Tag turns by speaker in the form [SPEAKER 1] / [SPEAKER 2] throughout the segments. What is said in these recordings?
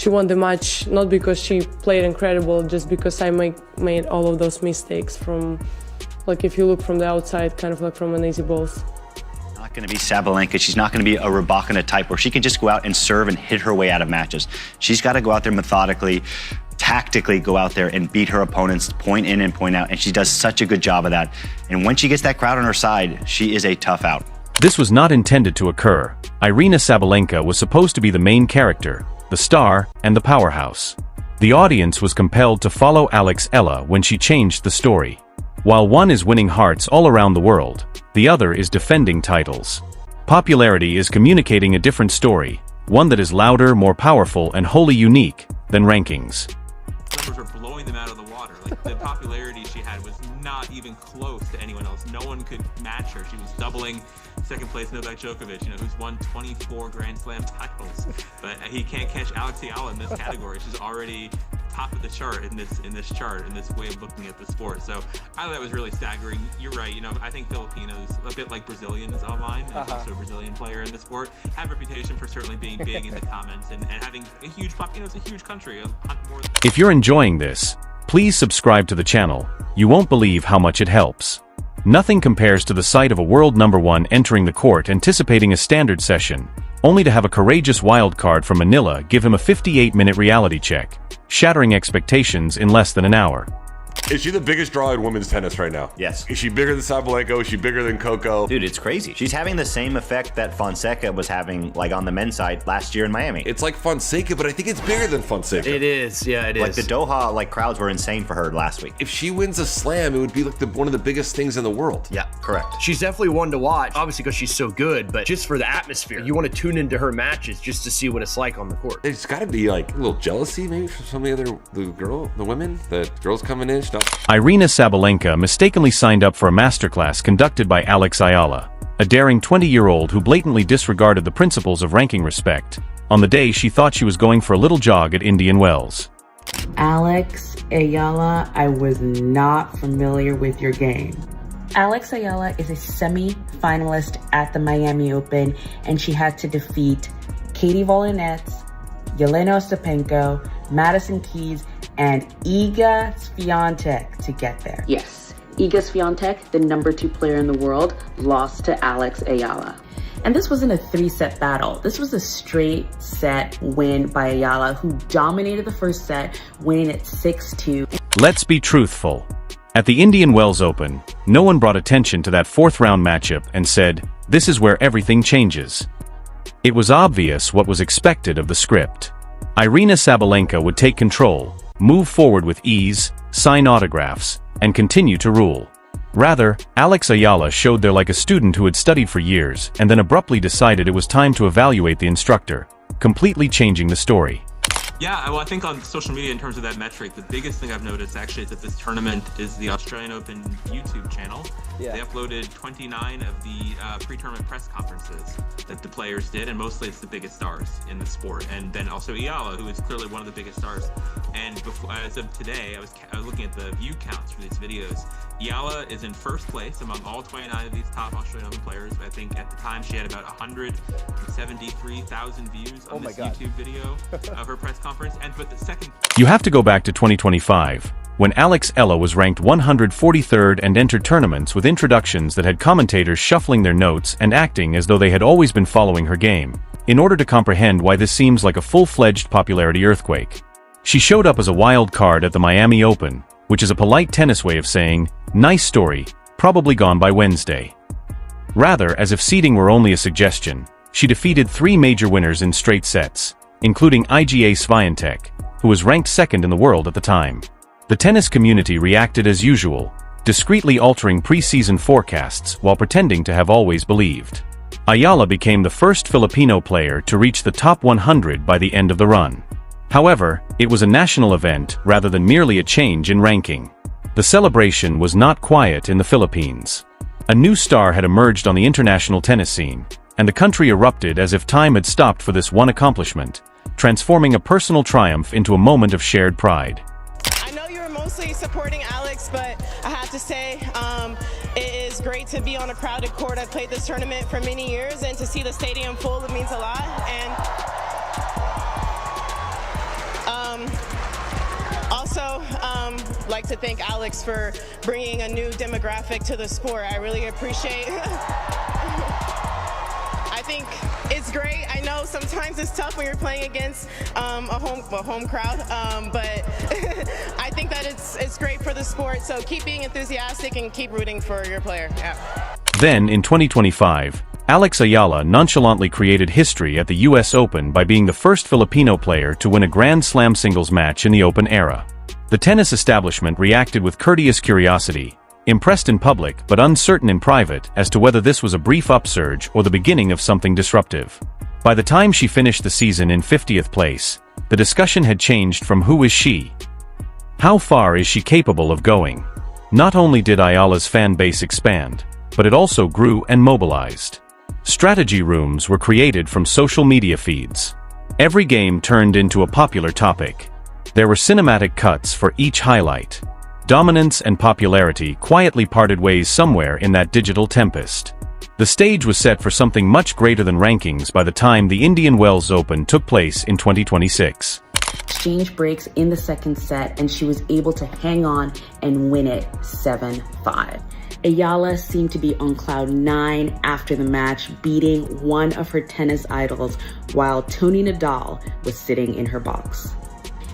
[SPEAKER 1] she won the match not because she played incredible, just because I made all of those mistakes from, like, if you look from the outside, kind of like from an easy balls.
[SPEAKER 2] Not going to be Sabalenka. She's not going to be a Rybakina type where she can just go out and serve and hit her way out of matches. She's got to go out there methodically, tactically go out there and beat her opponents, point in and point out, and she does such a good job of that. And when she gets that crowd on her side, she is a tough out.
[SPEAKER 3] This was not intended to occur. Aryna Sabalenka was supposed to be the main character, the star, and the powerhouse. The audience was compelled to follow Alex Eala when she changed the story. While one is winning hearts all around the world, the other is defending titles. Popularity is communicating a different story, one that is louder, more powerful, and wholly unique than rankings.
[SPEAKER 4] Numbers were blowing them out of the water. Like, the popularity she had was not even close to anyone else. No one could match her. She was doubling second place Novak Djokovic, who's won 24 Grand Slam titles. But he can't catch Alex Eala in this category. She's already top of the chart in this chart, in this way of looking at the sport. So I thought that was really staggering. You're right. I think Filipinos, a bit like Brazilians online, also a Brazilian player in the sport, have a reputation for certainly being big in the comments and having a huge it's a huge country.
[SPEAKER 3] If you're enjoying this, please subscribe to the channel. You won't believe how much it helps. Nothing compares to the sight of a world #1 entering the court anticipating a standard session, only to have a courageous wildcard from Manila give him a 58-minute reality check, shattering expectations in less than an hour.
[SPEAKER 5] Is she the biggest draw in women's tennis right now?
[SPEAKER 2] Yes.
[SPEAKER 5] Is she bigger than Sabalenka? Is she bigger than Coco?
[SPEAKER 2] Dude, it's crazy. She's having the same effect that Fonseca was having, like, on the men's side last year in Miami.
[SPEAKER 5] It's like Fonseca, but I think it's bigger than Fonseca.
[SPEAKER 6] It is, yeah, it is.
[SPEAKER 2] Like, the Doha, crowds were insane for her last week.
[SPEAKER 5] If she wins a slam, it would be like one of the biggest things in the world.
[SPEAKER 2] Yeah, correct.
[SPEAKER 6] She's definitely one to watch, obviously because she's so good, but just for the atmosphere. You want to tune into her matches just to see what it's like on the court.
[SPEAKER 5] There's got to be like a little jealousy maybe from some of the women, the girls coming in.
[SPEAKER 3] Aryna Sabalenka mistakenly signed up for a masterclass conducted by Alex Eala, a daring 20-year-old who blatantly disregarded the principles of ranking respect, on the day she thought she was going for a little jog at Indian Wells.
[SPEAKER 7] Alex Eala, I was not familiar with your game. Alex Eala is a semi-finalist at the Miami Open, and she had to defeat Katie Volinets, Jelena Ostapenko, Madison Keys, and Iga Swiatek to get there. Yes, Iga Swiatek, the #2 player in the world, lost to Alex Eala. And this wasn't a 3-set battle. This was a straight set win by Eala, who dominated the first set, winning at 6-2.
[SPEAKER 3] Let's be truthful. At the Indian Wells Open, no one brought attention to that fourth-round matchup and said, "This is where everything changes." It was obvious what was expected of the script. Aryna Sabalenka would take control, move forward with ease, sign autographs, and continue to rule. Rather, Alex Eala showed there like a student who had studied for years and then abruptly decided it was time to evaluate the instructor, completely changing the story.
[SPEAKER 4] Yeah, well, I think on social media, in terms of that metric, the biggest thing I've noticed actually is that this tournament is the Australian Open YouTube channel. Yeah. They uploaded 29 of the pre-tournament press conferences that the players did, and mostly it's the biggest stars in the sport. And then also Eala, who is clearly one of the biggest stars. And before, as of today, I was looking at the view counts for these videos. Eala is in first place among all 29 of these top Australian Open players. I think at the time she had about 173,000 views on this YouTube video of her press conference. But the second...
[SPEAKER 3] You have to go back to 2025, when Alex Eala was ranked 143rd and entered tournaments with introductions that had commentators shuffling their notes and acting as though they had always been following her game, in order to comprehend why this seems like a full-fledged popularity earthquake. She showed up as a wild card at the Miami Open, which is a polite tennis way of saying, "Nice story, probably gone by Wednesday." Rather, as if seeding were only a suggestion, she defeated 3 major winners in straight sets, including Iga Swiatek, who was ranked second in the world at the time. The tennis community reacted as usual, discreetly altering pre-season forecasts while pretending to have always believed. Eala became the first Filipino player to reach the top 100 by the end of the run. However, it was a national event rather than merely a change in ranking. The celebration was not quiet in the Philippines. A new star had emerged on the international tennis scene, and the country erupted as if time had stopped for this one accomplishment, transforming a personal triumph into a moment of shared pride.
[SPEAKER 8] I know you were mostly supporting Alex, but I have to say, it is great to be on a crowded court. I've played this tournament for many years, and to see the stadium full, it means a lot. And like to thank Alex for bringing a new demographic to the sport. I really appreciate I think it's great. I know sometimes it's tough when you're playing against a home crowd, but I think that it's great for the sport. So keep being enthusiastic and keep rooting for your player. Yeah.
[SPEAKER 3] Then, in 2025, Alex Eala nonchalantly created history at the US Open by being the first Filipino player to win a Grand Slam singles match in the Open era. The tennis establishment reacted with courteous curiosity, impressed in public but uncertain in private as to whether this was a brief upsurge or the beginning of something disruptive. By the time she finished the season in 50th place, the discussion had changed from who is she? How far is she capable of going? Not only did Eala's fan base expand, but it also grew and mobilized. Strategy rooms were created from social media feeds. Every game turned into a popular topic. There were cinematic cuts for each highlight. Dominance and popularity quietly parted ways somewhere in that digital tempest. The stage was set for something much greater than rankings by the time the Indian Wells Open took place in 2026.
[SPEAKER 7] Exchange breaks in the second set, and she was able to hang on and win it 7-5. Eala seemed to be on cloud 9 after the match, beating one of her tennis idols while Tony Nadal was sitting in her box.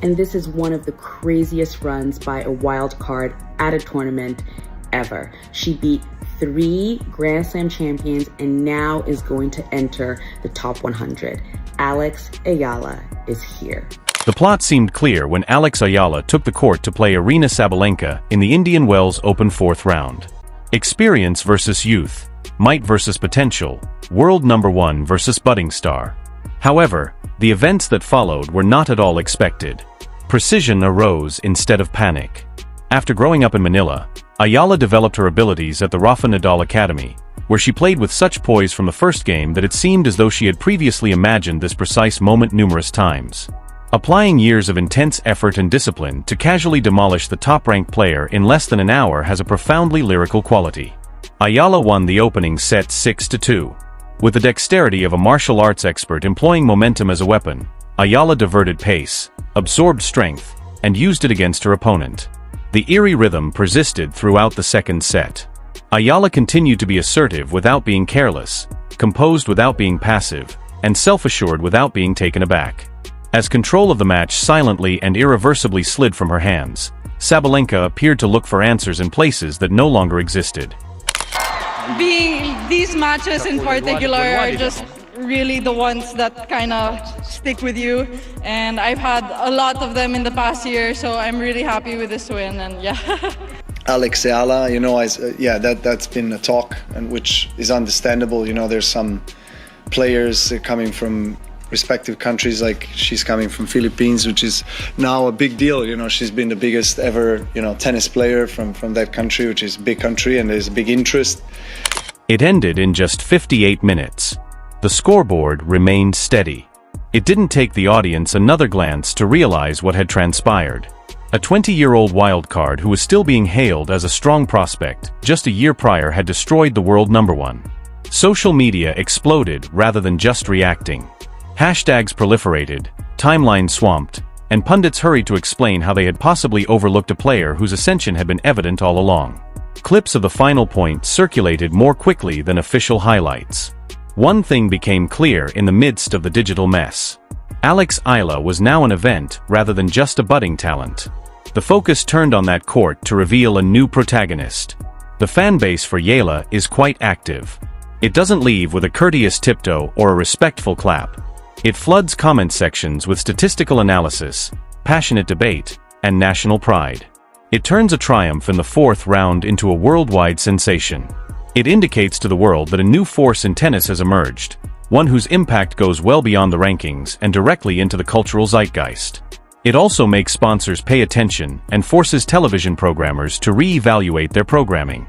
[SPEAKER 7] And this is one of the craziest runs by a wild card at a tournament ever. She beat 3 Grand Slam champions and now is going to enter the top 100. Alex Eala is here.
[SPEAKER 3] The plot seemed clear when Alex Eala took the court to play Aryna Sabalenka in the Indian Wells Open 4th round. Experience versus youth, might versus potential, world number 1 versus budding star. However, the events that followed were not at all expected. Precision arose instead of panic. After growing up in Manila, Eala developed her abilities at the Rafa Nadal Academy, where she played with such poise from the first game that it seemed as though she had previously imagined this precise moment numerous times. Applying years of intense effort and discipline to casually demolish the top-ranked player in less than an hour has a profoundly lyrical quality. Eala won the opening set 6-2. With the dexterity of a martial arts expert employing momentum as a weapon, Eala diverted pace, absorbed strength, and used it against her opponent. The eerie rhythm persisted throughout the second set. Eala continued to be assertive without being careless, composed without being passive, and self-assured without being taken aback. As control of the match silently and irreversibly slid from her hands, Sabalenka appeared to look for answers in places that no longer existed.
[SPEAKER 9] These matches in particular are just really the ones that kind of stick with you, and I've had a lot of them in the past year, so I'm really happy with this win. And yeah.
[SPEAKER 10] Alex Eala, that's been a talk, and which is understandable. There's some players coming from respective countries, like she's coming from Philippines, which is now a big deal. She's been the biggest ever, tennis player from that country, which is a big country, and there's a big interest.
[SPEAKER 3] It ended in just 58 minutes. The scoreboard remained steady. It didn't take the audience another glance to realize what had transpired. A 20-year-old wildcard who was still being hailed as a strong prospect just a year prior had destroyed the world number 1. Social media exploded rather than just reacting. Hashtags proliferated, timelines swamped, and pundits hurried to explain how they had possibly overlooked a player whose ascension had been evident all along. Clips of the final point circulated more quickly than official highlights. One thing became clear in the midst of the digital mess. Alex Eala was now an event rather than just a budding talent. The focus turned on that court to reveal a new protagonist. The fan base for Eala is quite active. It doesn't leave with a courteous tiptoe or a respectful clap. It floods comment sections with statistical analysis, passionate debate, and national pride. It turns a triumph in the 4th round into a worldwide sensation. It indicates to the world that a new force in tennis has emerged, one whose impact goes well beyond the rankings and directly into the cultural zeitgeist. It also makes sponsors pay attention and forces television programmers to re-evaluate their programming.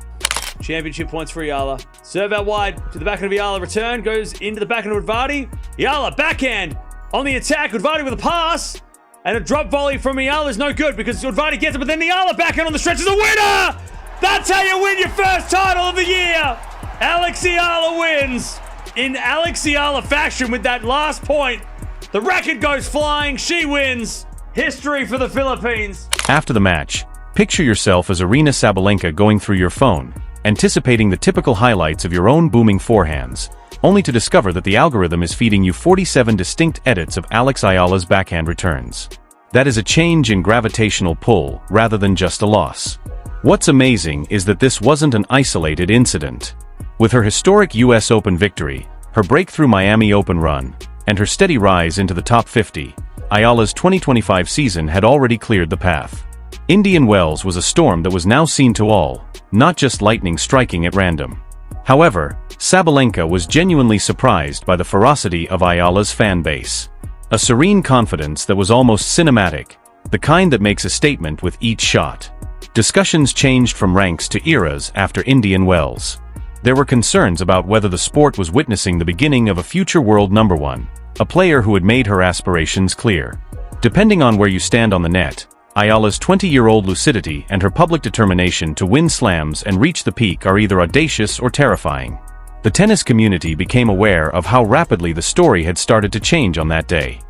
[SPEAKER 11] Championship points for Eala. Serve out wide to the backhand of Eala. Return goes into the backhand of Udvardi. Eala backhand on the attack. Udvardi with a pass. And a drop volley from Eala is no good because Udvardi gets it, but then Eala backhand on the stretch is a winner! That's how you win your first title of the year! Alex Eala wins in Alex Eala fashion with that last point. The racket goes flying. She wins. History for the Philippines.
[SPEAKER 3] After the match, Picture yourself as Aryna Sabalenka going through your phone, anticipating the typical highlights of your own booming forehands, only to discover that the algorithm is feeding you 47 distinct edits of Alex Eala's backhand returns. That is a change in gravitational pull rather than just a loss. What's amazing is that this wasn't an isolated incident. With her historic US Open victory, her breakthrough Miami Open run, and her steady rise into the top 50, Eala's 2025 season had already cleared the path. Indian Wells was a storm that was now seen to all, not just lightning striking at random. However, Sabalenka was genuinely surprised by the ferocity of Eala's fan base. A serene confidence that was almost cinematic, the kind that makes a statement with each shot. Discussions changed from ranks to eras after Indian Wells. There were concerns about whether the sport was witnessing the beginning of a future world number one, a player who had made her aspirations clear. Depending on where you stand on the net, Eala's 20-year-old lucidity and her public determination to win slams and reach the peak are either audacious or terrifying. The tennis community became aware of how rapidly the story had started to change on that day.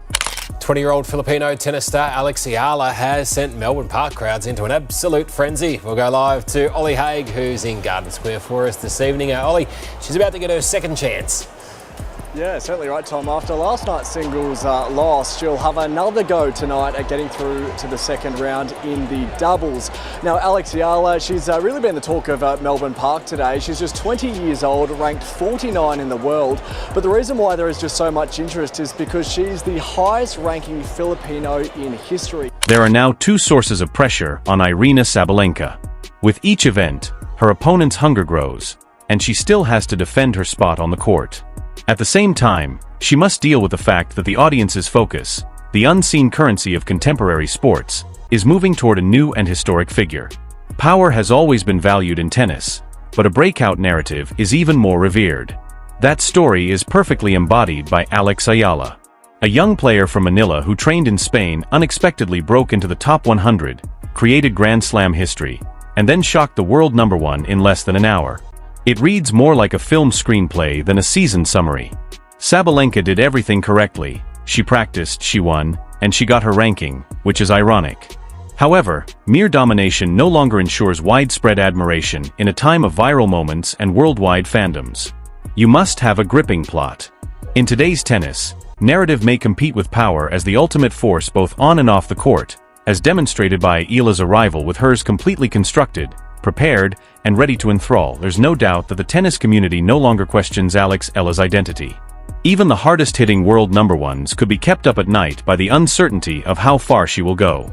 [SPEAKER 12] 20-year-old Filipino tennis star Alex Eala has sent Melbourne Park crowds into an absolute frenzy. We'll go live to Ollie Haig, who's in Garden Square for us this evening. Ollie, she's about to get her second chance.
[SPEAKER 13] Yeah, certainly right, Tom. After last night's singles loss, she'll have another go tonight at getting through to the second round in the doubles. Now, Alex Eala, she's really been the talk of Melbourne Park today. She's just 20 years old, ranked 49 in the world. But the reason why there is just so much interest is because she's the highest-ranking Filipino in history.
[SPEAKER 3] There are now two sources of pressure on Aryna Sabalenka. With each event, her opponent's hunger grows, and she still has to defend her spot on the court. At the same time, she must deal with the fact that the audience's focus, the unseen currency of contemporary sports, is moving toward a new and historic figure. Power has always been valued in tennis, but a breakout narrative is even more revered. That story is perfectly embodied by Alex Eala. A young player from Manila who trained in Spain unexpectedly broke into the top 100, created Grand Slam history, and then shocked the world number one in less than an hour. It reads more like a film screenplay than a season summary. Sabalenka did everything correctly. She practiced, she won, and she got her ranking, which is ironic. However, mere domination no longer ensures widespread admiration in a time of viral moments and worldwide fandoms. You must have a gripping plot. In today's tennis, narrative may compete with power as the ultimate force both on and off the court, as demonstrated by Eala's arrival with hers completely constructed, prepared, and ready to enthrall. There's no doubt that the tennis community no longer questions Alex Eala's identity. Even the hardest-hitting world number ones could be kept up at night by the uncertainty of how far she will go.